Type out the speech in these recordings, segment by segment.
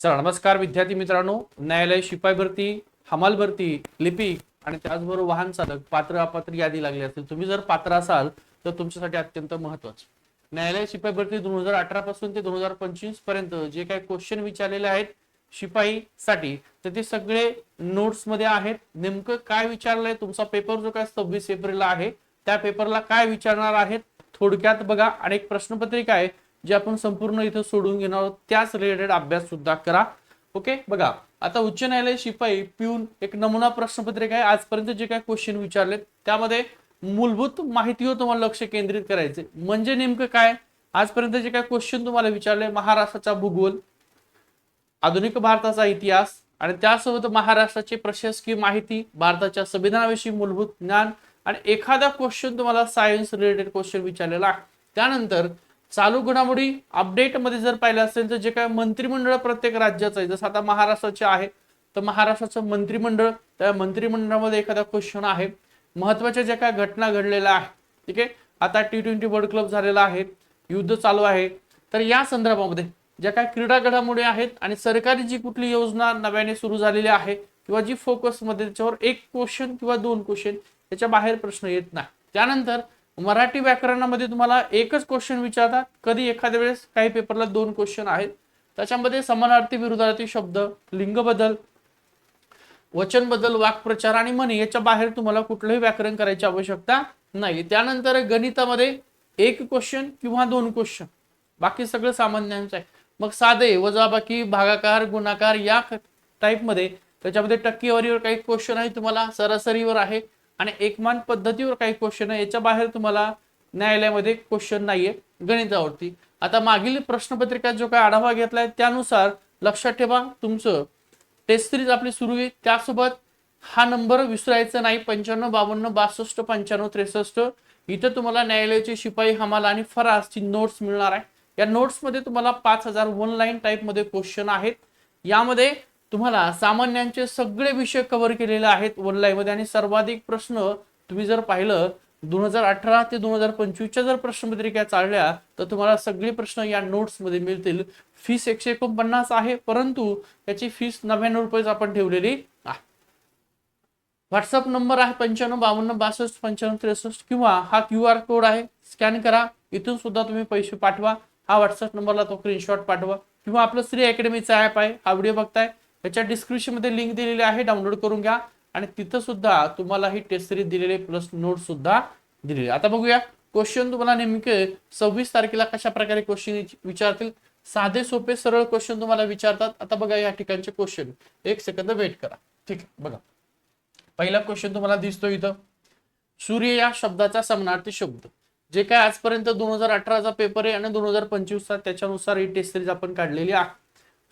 चला नमस्कार विद्यार्थी मित्रांनो, न्यायालय शिपाई भरती, हमाल भरती, लिपिक आणि त्याचबरोबर वाहन चालक पात्र अपात्र यादी लागली असेल. तुम्ही जर पात्र असाल तर तुमच्यासाठी अत्यंत महत्त्वाचं न्यायालय शिपाई भरती 2018 पासून ते 2025 पर्यंत जे काही क्वेश्चन विचारलेले आहेत शिपाई साठी तर ते सगळे नोट्स मध्ये आहेत. नेमकं काय विचारलंय, तुमचा पेपर जो काय 26 एप्रिलला आहे त्या पेपरला काय विचारणार आहेत थोडक्यात बघा. आणि एक प्रश्नपत्रिका आहे जे आपण संपूर्ण इथं सोडून घेणार आहोत, त्याच रिलेटेड अभ्यास सुद्धा करा. ओके बघा, आता उच्च न्यायालय शिपाई पिऊन एक नमुना प्रश्नपत्रिका आहे. आजपर्यंत जे काही क्वेश्चन विचारलेत त्यामध्ये मूलभूत माहितीवर तुम्हाला लक्ष केंद्रित करायचे. म्हणजे नेमकं काय, आजपर्यंत जे काही क्वेश्चन तुम्हाला विचारले, महाराष्ट्राचा भूगोल, आधुनिक भारताचा इतिहास आणि त्यासोबत महाराष्ट्राची प्रशासकीय माहिती, भारताच्या संविधानाविषयी मूलभूत ज्ञान आणि एखादा क्वेश्चन तुम्हाला सायन्स रिलेटेड क्वेश्चन विचारलेला आहे. त्यानंतर चालू घडामोडी अपडेट मध्ये जर पाहिलं असेल तर जे काय मंत्रिमंडळ प्रत्येक राज्याचं आहे, जसं आता महाराष्ट्राचे आहे तर महाराष्ट्राचं मंत्रिमंडळ, त्या मंत्रिमंडळामध्ये एखादा क्वेश्चन आहे. महत्वाच्या ज्या काय घटना घडलेल्या आहेत, ठीक आहे, आता T20 वर्ल्ड कप झालेला आहे, युद्ध चालू आहे, तर या संदर्भामध्ये ज्या काही क्रीडा घडामोडी आहेत आणि सरकारी जी कुठली योजना नव्याने सुरू झालेली आहे किंवा जी फोकस मध्ये त्याच्यावर एक क्वेश्चन किंवा दोन क्वेश्चन त्याच्या बाहेर प्रश्न येत नाही. त्यानंतर मराठी व्याकरणामध्ये तुम्हाला एकच क्वेश्चन विचारतात, कधी एखाद्या वेळेस काही पेपरला दोन क्वेश्चन आहेत. त्याच्यामध्ये समानार्थी विरुद्धार्थी शब्द, लिंग बदल, वचन बदल, वाक्प्रचार आणि म्हणी याच्या बाहेर तुम्हाला कुठलंही व्याकरण करायची आवश्यकता नाही. त्यानंतर गणितामध्ये एक क्वेश्चन किंवा दोन क्वेश्चन, बाकी सगळं सामान्यांचं आहे. मग साधे, वजाबाकी, भागाकार, गुणाकार या टाइप मध्ये त्याच्यामध्ये टक्केवारीवर काही क्वेश्चन आहे, तुम्हाला सरासरीवर आहे आणि एकमान पद्धतीवर काही क्वेश्चन आहे. याच्या बाहेर तुम्हाला न्यायालयामध्ये क्वेश्चन नाहीये गणितावरती. आता मागील प्रश्नपत्रिका जो काय आढावा घेतलाय त्यानुसार लक्षात ठेवा, तुमचं टेस्ट सिरीज आपली सुरू आहे. त्यासोबत हा नंबर विसरायचा नाही, 95 52 62 95 63. इथं तुम्हाला न्यायालयाचे शिपाई, हमाल आणि फरासची नोट्स मिळणार आहे. या नोट्स मध्ये तुम्हाला 5000 वन लाईन टाइप मध्ये क्वेश्चन आहेत. यामध्ये तुम्हाला सामान्यांचे सगळे विषय कव्हर केलेले आहेत वन लाईन मध्ये आणि सर्वाधिक प्रश्न तुम्ही जर पाहिलं 2018 ते 2025च्या जर प्रश्नपत्रिका चालल्या तर तुम्हाला सगळे प्रश्न या नोट्स मध्ये मिळतील. फीस 149 आहे, परंतु त्याची फीस 99 रुपये आपण ठेवलेली आहे. व्हॉट्सअप नंबर आहे 95 52 62 95 63 किंवा हा QR कोड आहे, स्कॅन करा, इथून सुद्धा तुम्ही पैसे पाठवा. हा व्हॉट्सअप नंबरला तो स्क्रीनशॉट पाठवा किंवा आपलं श्री अकॅडमीचा ऍप आहे, हा व्हिडिओ बघताय त्याच्या डिस्क्रिप्शन मध्ये लिंक दिलेली आहे, डाउनलोड करून घ्या आणि तिथं सुद्धा तुम्हाला ही टेस्ट सिरीज दिलेले प्लस नोट सुद्धा दिलेले. आता बघूया क्वेश्चन तुम्हाला नेमके 26 तारखेला कशा प्रकारे क्वेश्चन विचारतील. साधे सोपे सरळ क्वेश्चन तुम्हाला विचारतात. आता बघा या ठिकाणचे क्वेश्चन, एक सेकंद वेट करा, ठीक आहे. बघा पहिला क्वेश्चन तुम्हाला दिसतो इथं, सूर्य या शब्दाचा समानार्थी शब्द. जे काय आजपर्यंत 2018चा पेपर आहे आणि 2025चा, त्याच्यानुसार ही टेस्ट सिरीज आपण काढलेली आहे.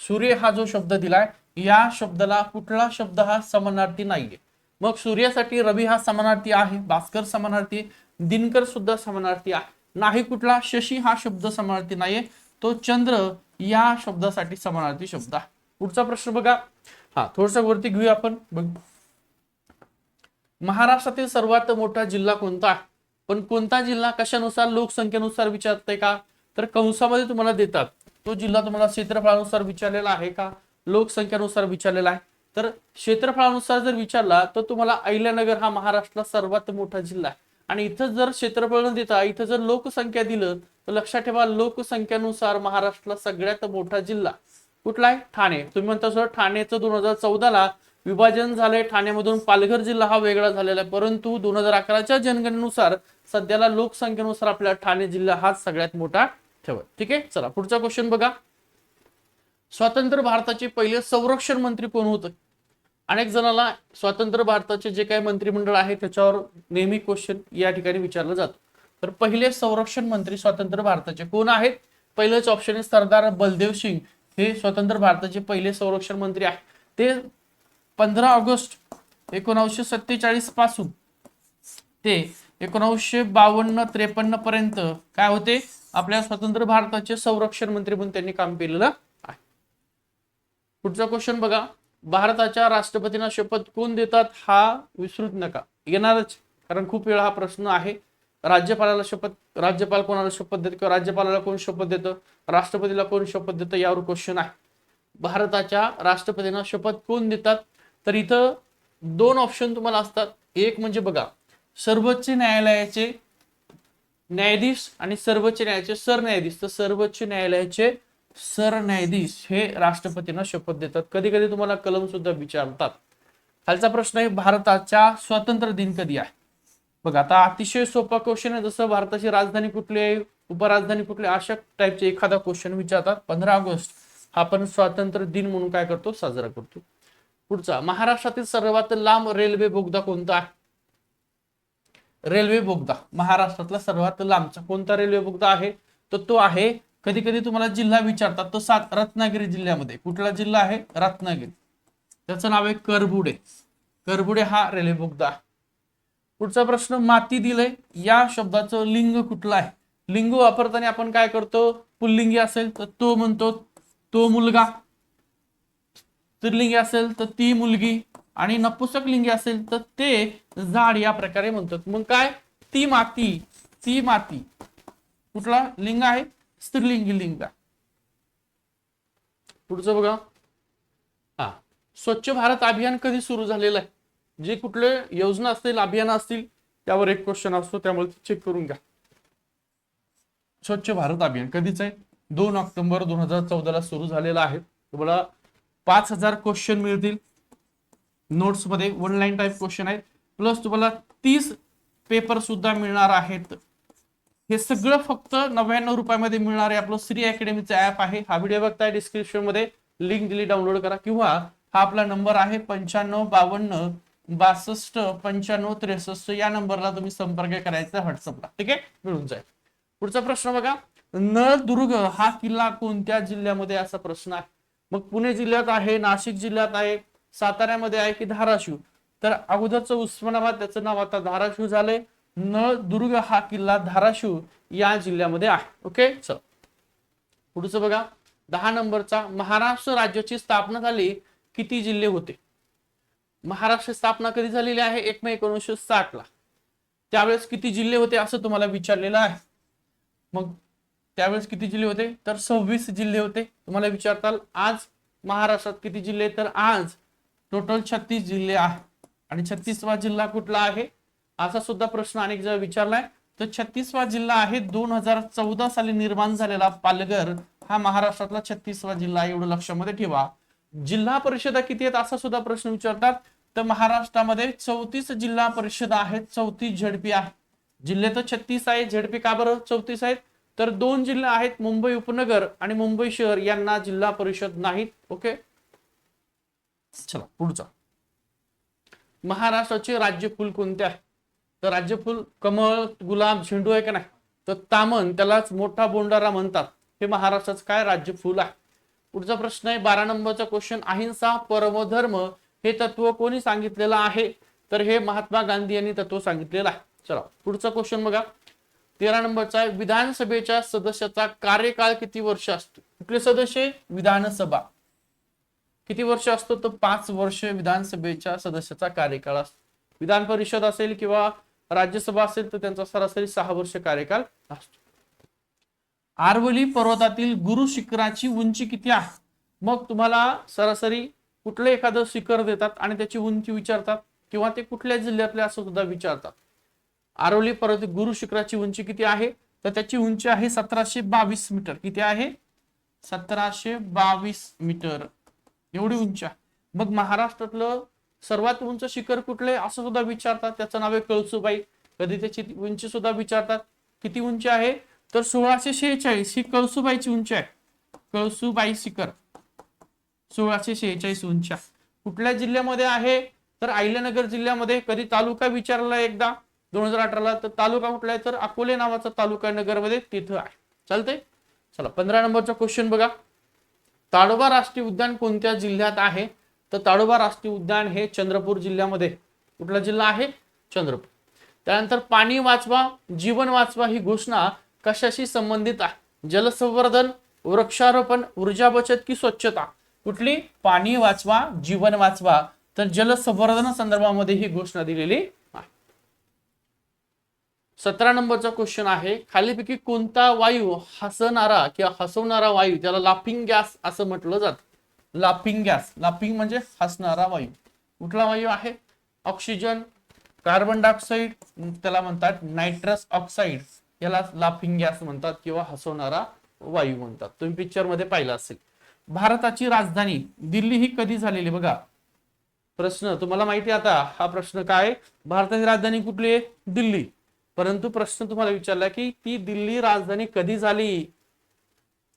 सूर्य हा जो शब्द दिलाय या शब्दाला कुठला शब्द हा समानार्थी नाहीये. मग सूर्यासाठी रवी हा समानार्थी आहे, भास्कर समानार्थी, दिनकर सुद्धा समानार्थी आहे. नाही कुठला, शशी हा शब्द समानार्थी नाहीये, तो चंद्र या शब्दासाठी समानार्थी शब्द आहे. पुढचा प्रश्न बघा, हा थोडस वरती घेऊया आपण. बघ, महाराष्ट्रातील सर्वात मोठा जिल्हा कोणता आहे, पण कोणता जिल्हा कशानुसार, लोकसंख्येनुसार विचारते का, तर कंसामध्ये तुम्हाला देतात. तो जिल्हा तुम्हाला क्षेत्रफळानुसार विचारलेला आहे का, लोकसंख्येनुसार विचारलेला आहे. तर क्षेत्रफळानुसार जर विचारला तर तुम्हाला अहिल्यानगर हा महाराष्ट्रातला सर्वात मोठा जिल्हा आहे. आणि इथं जर क्षेत्रफळ न देता इथं जर लोकसंख्या दिलं तर लक्षात ठेवा, लोकसंख्येनुसार महाराष्ट्रातला सगळ्यात मोठा जिल्हा कुठला आहे, ठाणे. तुम्ही म्हणता सर ठाणेचं 2014ला विभाजन झालंय, ठाण्यामधून पालघर जिल्हा हा वेगळा झालेला आहे, परंतु 2011च्या जनगणनेनुसार सध्याला लोकसंख्येनुसार आपल्या ठाणे जिल्हा हा सगळ्यात मोठा ठेवा. ठीक आहे, चला पुढचा क्वेश्चन बघा. स्वतंत्र भारताचे पहिले संरक्षण मंत्री कोण होते. अनेक जणांना स्वतंत्र भारताचे जे काही मंत्रिमंडळ आहे त्याच्यावर नेहमी क्वेश्चन या ठिकाणी विचारला जातो. तर पहिले संरक्षण मंत्री स्वतंत्र भारताचे कोण आहेत. पहिलेच ऑप्शन आहे सरदार बलदेव सिंग, हे स्वतंत्र भारताचे पहिले संरक्षण मंत्री आहे. ते 15 ऑगस्ट 1947 पासून ते 1952-53 पर्यंत काय होते, आपल्या स्वतंत्र भारताचे संरक्षण मंत्री म्हणून त्यांनी काम केलेलं आहे. पुढचा क्वेश्चन बघा, भारताच्या राष्ट्रपतींना शपथ कोण देतात, हा विसरूच नका, येणारच कारण खूप वेळा हा प्रश्न आहे. राज्यपालाला शपथ, राज्यपाल कोणाला शपथ देतो किंवा राज्यपालाला कोण शपथ देतं, राष्ट्रपतीला कोण शपथ देतं, यावर क्वेश्चन आहे. भारताच्या राष्ट्रपतींना शपथ कोण देतात? तर इथं दोन ऑप्शन तुम्हाला असतात. एक म्हणजे बघा, सर्वोच्च न्यायालयाचे न्यायाधीश आणि सर्वोच्च न्यायालयाचे सरन्यायाधीश. तर सर्वोच्च न्यायालयाचे सरन्यायाधीश हे राष्ट्रपतींना शपथ देतात. कधी कधी तुम्हाला कलम सुद्धा विचारतात. खालचा प्रश्न आहे, भारताचा स्वातंत्र्य दिन कधी आहे? बघा, आता अतिशय सोपा क्वेश्चन आहे. जसं भारताची राजधानी कुठली आहे, उपराजधानी कुठली, अशा टाईपचे एखादा क्वेश्चन विचारतात. 15 ऑगस्ट हा आपण स्वातंत्र्य दिन म्हणून काय करतो, साजरा करतो. पुढचा, महाराष्ट्रातील सर्वात लांब रेल्वे बोगदा कोणता आहे? रेल्वे बोगदा महाराष्ट्रातला सर्वात लांबचा कोणता रेल्वे बोगदा आहे? तर तो आहे, कधी कधी तुम्हाला जिल्हा विचारतात, तो रत्नागिरी जिल्ह्यामध्ये. कुठला जिल्हा आहे? रत्नागिरी. त्याचं नाव आहे करबुडे. करबुडे हा रेल्वे बोगदा आहे. पुढचा प्रश्न, माती दिलंय या शब्दाचं लिंग कुठलं आहे? लिंग वापरताना आपण काय करतो? पुल्लिंगी असेल तर तो म्हणतो तो मुलगा, स्त्रीलिंगी असेल तर ती मुलगी, आणि नपुंसक लिंगी असेल तर ते झाड, या प्रकारे म्हणतात. मग काय? ती माती. ती माती कुठला लिंग आहे? स्त्रीलिंगी लिंग. पुढचं बघा, हा, स्वच्छ भारत अभियान कधी सुरू झालेलं आहे? जे कुठले योजना असतील, अभियान असतील, त्यावर एक क्वेश्चन असतो, त्यामुळे चेक करून घ्या. स्वच्छ भारत अभियान कधीच आहे? 2 ऑक्टोबर 2014 ला सुरू झालेला आहे. तुम्हाला 5000 क्वेश्चन मिळतील नोट्स मध्ये. वन लाईन टाइप क्वेश्चन आहेत, प्लस तुम्हाला 30 पेपर सुद्धा मिळणार आहेत. हे सगळं फक्त 99 रुपयामध्ये मिळणार आहे. आपलं श्री अकॅडमीचं ऍप आहे. हा व्हिडिओ बघताय, डिस्क्रिप्शन मध्ये लिंक दिली, डाउनलोड करा. किंवा हा आपला नंबर आहे 9552 62 95 63. या नंबरला तुम्ही संपर्क करायचा व्हॉट्सअपला. ठीक आहे, मिळून जाईल. पुढचा प्रश्न बघा, नळदुर्ग हा किल्ला कोणत्या जिल्ह्यामध्ये? असा प्रश्न आहे. मग पुणे जिल्ह्यात आहे, नाशिक जिल्ह्यात आहे, साताऱ्यामध्ये आहे की धाराशिव? तर अगोदरचं उस्मानाबाद, त्याचं नाव आता धाराशिव झालंय. नळदुर्ग हा किल्ला धाराशिव या जिल्ह्यामध्ये आहे. ओके, चल पुढचं बघा, 10 नंबरचा, महाराष्ट्र राज्याची स्थापना झाली किती जिल्हे होते? महाराष्ट्र स्थापना कधी झालेली आहे? 1 मे 1960 ला. त्यावेळेस किती जिल्हे होते असं तुम्हाला विचारलेलं आहे. मग त्यावेळेस किती जिल्हे होते? तर 26 जिल्हे होते. तुम्हाला विचारताल आज महाराष्ट्रात किती जिल्हे? तर आज टोटल 36 जिल्हे आहेत. आणि 36वा जिल्हा कुठला आहे असा सुद्धा प्रश्न अनेक जण विचारलाय. तर 36वा जिल्हा आहे 2014 साली निर्माण झालेला पालघर हा महाराष्ट्रातला 36वा जिल्हा आहे. एवढं लक्षामध्ये ठेवा. जिल्हा परिषदा किती आहेत असा सुद्धा प्रश्न विचारतात. तर महाराष्ट्रामध्ये 34 जिल्हा परिषद आहेत, 34 झडपी आहे. जिल्हे तर 36 आहे, झडपी का बरं 34 आहेत? तर 2 जिल्हे आहेत, मुंबई उपनगर आणि मुंबई शहर, यांना जिल्हा परिषद नाहीत. ओके, चला पुढचा, महाराष्ट्राचे राज्यफूल कोणते आहे? तर राज्यफूल कमळ, गुलाब, झेंडू आहे का नाही? तर तामन, त्यालाच मोठा बोंडारा म्हणतात. हे महाराष्ट्राचं काय राज्यफूल आहे. पुढचा प्रश्न आहे 12 नंबरचा क्वेश्चन, अहिंसा परमो धर्म हे तत्व कोणी सांगितलेलं आहे? तर हे महात्मा गांधी यांनी तत्व सांगितलेलं आहे. चला पुढचा क्वेश्चन बघा, 13 नंबरचा आहे, विधानसभेच्या सदस्याचा कार्यकाळ किती वर्ष असतो? कुठले सदस्य? विधानसभा. किती वर्ष असतो? तर 5 वर्ष विधानसभेच्या सदस्याचा कार्यकाळ असतो. विधान परिषद असेल किंवा राज्यसभा असेल तर त्यांचा सरासरी 6 वर्ष कार्यकाळ असतो. आरवली पर्वतातील गुरु शिखराची उंची किती आहे? मग तुम्हाला सरासरी कुठलं एखादं शिखर देतात आणि त्याची उंची विचारतात, किंवा ते कुठल्या जिल्ह्यातले असं सुद्धा विचारतात. आरवली पर्वत गुरु शिखराची उंची किती आहे? तर त्याची उंची आहे 1722 मीटर. किती आहे? 1722 मीटर एवढी उंची आहे. मग महाराष्ट्रातलं सर्वात उंच शिखर कुठले असं सुद्धा विचारतात. त्याचं नाव आहे कळसुबाई. कधी त्याची उंची सुद्धा विचारतात. किती उंची आहे? तर 1646 ही कळसुबाईची उंची आहे. कळसुबाई शिखर 1646 उंची आहे. कुठल्या जिल्ह्यामध्ये आहे? तर अहिल्यानगर जिल्ह्यामध्ये. कधी तालुका विचारला एकदा 2018 ला, तर तालुका कुठला आहे? तर अकोले नावाचा तालुका नगरमध्ये, तिथं आहे. चालतंय. चला 15 नंबरचा क्वेश्चन बघा, ताडोबा राष्ट्रीय उद्यान कोणत्या जिल्ह्यात आहे? तर ताडोबा राष्ट्रीय उद्यान हे चंद्रपूर जिल्ह्यामध्ये. कुठला जिल्हा आहे? चंद्रपूर. त्यानंतर पाणी वाचवा जीवन वाचवा ही घोषणा कशाशी संबंधित आहे? जलसंवर्धन, वृक्षारोपण, ऊर्जा बचत की स्वच्छता? कुठली? पाणी वाचवा जीवन वाचवा. तर जलसंवर्धन संदर्भामध्ये ही घोषणा दिलेली आहे. 17 नंबरचा क्वेश्चन आहे, खालीपैकी कोणता वायू हसणारा किंवा हसवणारा वायू, त्याला लाफिंग गॅस असं म्हटलं जातं? लाफिंग गॅस, लाफिंग म्हणजे हसणारा वायू. कुठला वायू आहे? ऑक्सिजन, कार्बन डायऑक्साईड, त्याला म्हणतात नायट्रस ऑक्साईड, याला लाफिंग गॅस म्हणतात किंवा हसवणारा वायू म्हणतात. तुम्ही पिक्चर मध्ये पाहिलं असेल. भारताची राजधानी दिल्ली ही कधी झालेली? बघा प्रश्न तुम्हाला माहिती आहे आता हा प्रश्न काय, भारताची राजधानी कुठली आहे? दिल्ली. परंतु प्रश्न तुम्हाला विचारला की ती दिल्ली राजधानी कधी झाली?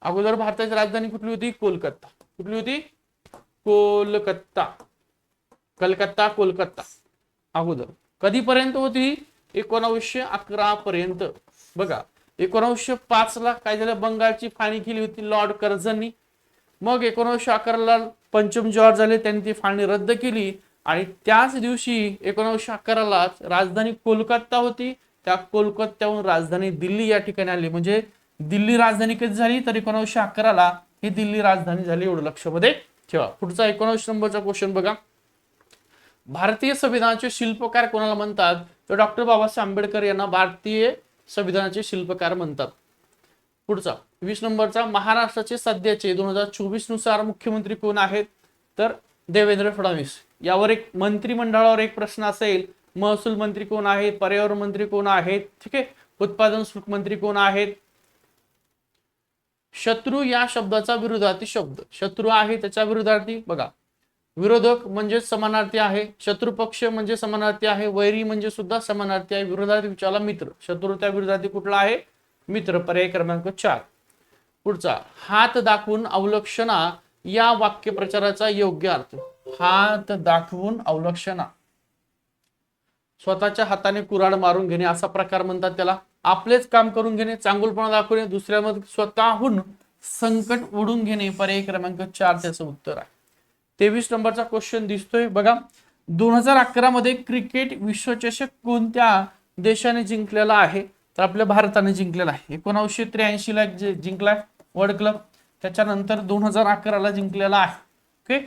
अगोदर भारताची राजधानी कुठली होती? कोलकाता. कुठली होती? कोलकाता. कलकत्ता, कोलकाता अगोदर. कधीपर्यंत होती? 1911 पर्यंत. बघा 1905 ला काय झालं? बंगालची फाळणी केली होती लॉर्ड कर्झननी. मग 1911 ला पंचम जॉर्ज आले, त्यांनी ती फाळणी रद्द केली आणि त्याच दिवशी 1911 ला राजधानी कोलकाता होती, त्या कोलकात्याहून राजधानी दिल्ली या ठिकाणी आली. म्हणजे दिल्ली राजधानी कधी झाली? तर 1911 ला ही दिल्ली राजधानी झाली. एवढं लक्षामध्ये ठेवा. पुढचा 19 नंबरचा क्वेश्चन बघा. भारतीय संविधानाचे शिल्पकार कोणाला म्हणतात? तर डॉक्टर बाबासाहेब आंबेडकर यांना भारतीय संविधानाचे शिल्पकार म्हणतात. पुढचा 20 नंबरचा, महाराष्ट्राचे सध्याचे 2024 नुसार मुख्यमंत्री कोण आहेत? तर देवेंद्र फडणवीस. यावर एक मंत्रिमंडळावर एक प्रश्न असेल. महसूल मंत्री कोण आहेत? पर्यावरण मंत्री कोण आहेत? ठीक आहे. उत्पादन शुल्क मंत्री कोण आहेत? शत्रू या शब्दाचा विरोधार्थी शब्द. शत्रू आहे त्याच्या विरोधार्थी बघा, विरोधक म्हणजे समानार्थी आहे, शत्रू पक्ष म्हणजे समानार्थी आहे, वैरी म्हणजे सुद्धा समानार्थी आहे, विरोधार्थी विचारला मित्र. शत्रू त्या विरोधार्थी कुठला आहे? मित्र. पर्याय क्रमांक 4. पुढचा, हात दाखवून अवलक्षणा या वाक्यप्रचाराचा योग्य अर्थ. हात दाखवून अवलक्षणा, स्वतःच्या हाताने कुऱ्हाड मारून घेणे असा प्रकार म्हणतात त्याला. आपलेच काम करून घेणे, चांगुलपणा दाखवणे, दुसऱ्यामध्ये स्वतःहून संकट ओढून घेणे. पर्याय क्रमांक 4 त्याचं उत्तर आहे. 23 नंबरचा क्वेश्चन दिसतोय बघा. 2011 मध्ये क्रिकेट विश्वचषक कोणत्या देशाने जिंकलेला आहे? तर आपल्या भारताने जिंकलेला आहे. 1983 ला जिंकलाय वर्ल्ड क्लब, त्याच्यानंतर 2011 ला जिंकलेला आहे. ओके.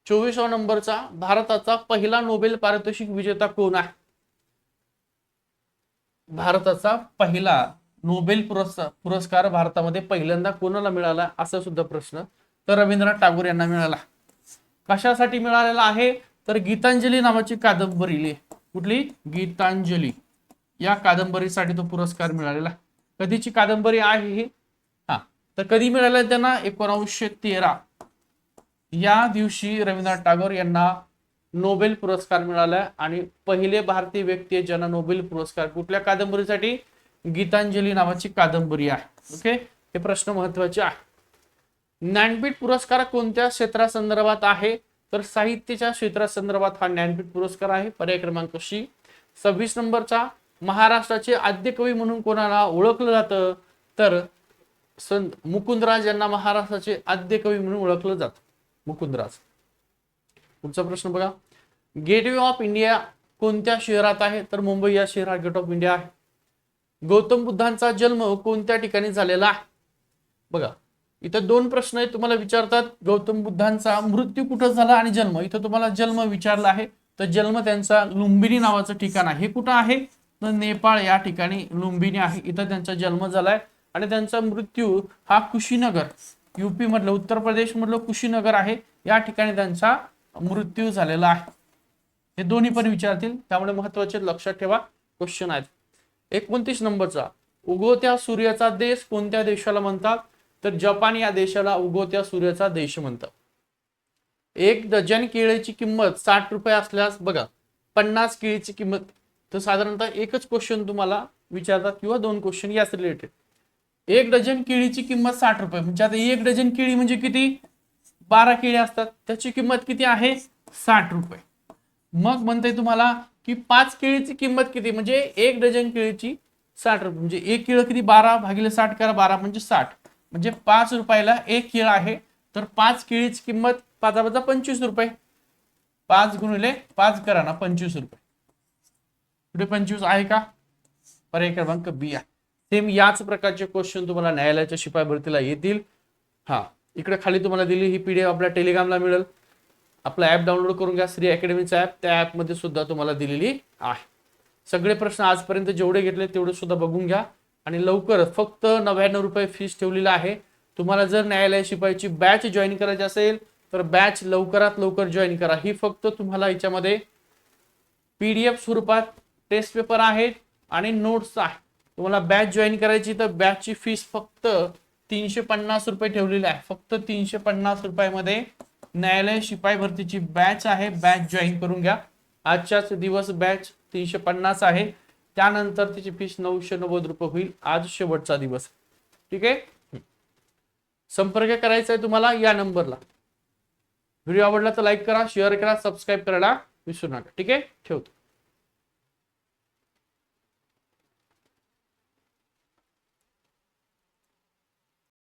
24 नंबरचा, भारताचा पहिला नोबेल पारितोषिक विजेता कोण आहे? भारताचा पहिला नोबेल पुरस्कार भारतामध्ये पहिल्यांदा कोणाला मिळाला असा सुद्धा प्रश्न. तर रवींद्रनाथ टागोर यांना मिळाला. कशासाठी मिळालेला आहे? तर गीतांजली नावाची कादंबरी लिहि. कुठली? गीतांजली या कादंबरीसाठी तो पुरस्कार मिळालेला. कधीची कादंबरी आहे ही? तर कधी मिळाला त्यांना? 1913 या दिवशी रवींद्रनाथ टागोर यांना नोबेल पुरस्कार मिळाला आणि पहिले भारतीय व्यक्ती आहे ज्यांना नोबेल पुरस्कार कुठल्या कादंबरीसाठी? गीतांजली नावाची कादंबरी आहे. ओके. हे प्रश्न महत्वाचे आहे. ज्ञानपीठ पुरस्कार कोणत्या क्षेत्रासंदर्भात आहे? तर साहित्याच्या क्षेत्रासंदर्भात हा ज्ञानपीठ पुरस्कार आहे. पर्याय क्रमांक सी. 26 नंबरचा, महाराष्ट्राचे आद्य कवी म्हणून कोणाला ओळखलं जातं? तर संत मुकुंदराज यांना महाराष्ट्राचे आद्य कवी म्हणून ओळखलं जातं. मुकुंदराज. पुढचा प्रश्न बघा. गेटवे ऑफ इंडिया कोणत्या शहरात आहे? तर मुंबई या शहरात गेट ऑफ इंडिया आहे. गौतम बुद्धांचा जन्म कोणत्या ठिकाणी झालेला आहे? बघा इथं 2 प्रश्न आहेत, तुम्हाला विचारतात गौतम बुद्धांचा मृत्यू कुठं झाला आणि जन्म. इथं तुम्हाला जन्म विचारला आहे, तर जन्म त्यांचा लुंबिनी नावाचं ठिकाण आहे. हे कुठं आहे? तर नेपाळ या ठिकाणी लुंबिनी आहे. इथं त्यांचा जन्म झालाय आणि त्यांचा मृत्यू हा कुशीनगर, यूपी मधलं, उत्तर प्रदेश मधलं कुशीनगर आहे, या ठिकाणी त्यांचा मृत्यू झालेला आहे. हे दोन्ही पण विचारतील, त्यामुळे महत्वाचे लक्षात ठेवा क्वेश्चन आहेत. 29 नंबरचा, उगवत्या सूर्याचा देश कोणत्या देशाला म्हणतात? तर जपान या देशाला उगवत्या सूर्याचा देश म्हणतात. 1 डझन केळीची किंमत 60 रुपये असल्यास बघा 50 केळीची किंमत. तर साधारणतः एकच क्वेश्चन तुम्हाला विचारतात किंवा 2 क्वेश्चन याच रिलेटेड. 1 डझन केळीची किंमत 60 रुपये म्हणजे आता 1 डझन केळी म्हणजे किती? 12 केळी असतात, त्याची किंमत किती आहे? 60 रुपये. मग म्हणते तुम्हाला की 5 केळीची किंमत किती? म्हणजे 1 डझन केळीची 60 रुपये म्हणजे 1 केळ किती? 12 भागिले 60 करा, 12 म्हणजे 60, म्हणजे 5 रुपयाला 1 केळ आहे. तर 5 केळीची किंमत 5 × 25 रुपये. 5 × 5 करा ना, 25 रुपये. पुढे 25 आहे का? पर्याय क्रमांक बी आहे. सेम याच प्रकारचे क्वेश्चन तुम्हाला न्यायालयाच्या शिपाई भरतीला येतील. इकडे खाली तुम्हाला दिली ही पीडीएफ आपल्या टेलिग्रामला मिळेल. आपला ऍप डाउनलोड करून घ्या, श्री अकॅडमीचा ऍप. त्या ऍप मध्ये सुद्धा तुम्हाला दिलेली आहे. सगळे प्रश्न आजपर्यंत जेवढे घेतले तेवढे सुद्धा बघून घ्या आणि लवकर फक्त 99 रुपये फीस ठेवलेला आहे. तुम्हाला जर न्यायालय शिपाईची बॅच जॉईन करायची असेल तर बॅच लवकरात लवकर जॉईन करा. ही फक्त तुम्हाला याच्यामध्ये पीडीएफ स्वरूपात टेस्ट पेपर आहेत आणि नोट्स आहे. तुम्हाला बॅच जॉईन करायची तर बॅचची फीस फक्त 350 रुपये ठेवलेली आहे. फक्त 350 रुपयामध्ये न्यायालय शिपाई भरतीची बॅच आहे. बॅच जॉईन करून घ्या. आजच्याच दिवस बॅच 350 आहे. त्यानंतर तिची फीस 990 रुपये होईल. आज शेवटचा दिवस. ठीक आहे. संपर्क करायचा आहे तुम्हाला या नंबरला. व्हिडिओ आवडला तर लाईक करा, शेअर करा, सबस्क्राईब करायला विसरू नका. ठीक आहे, ठेवतो.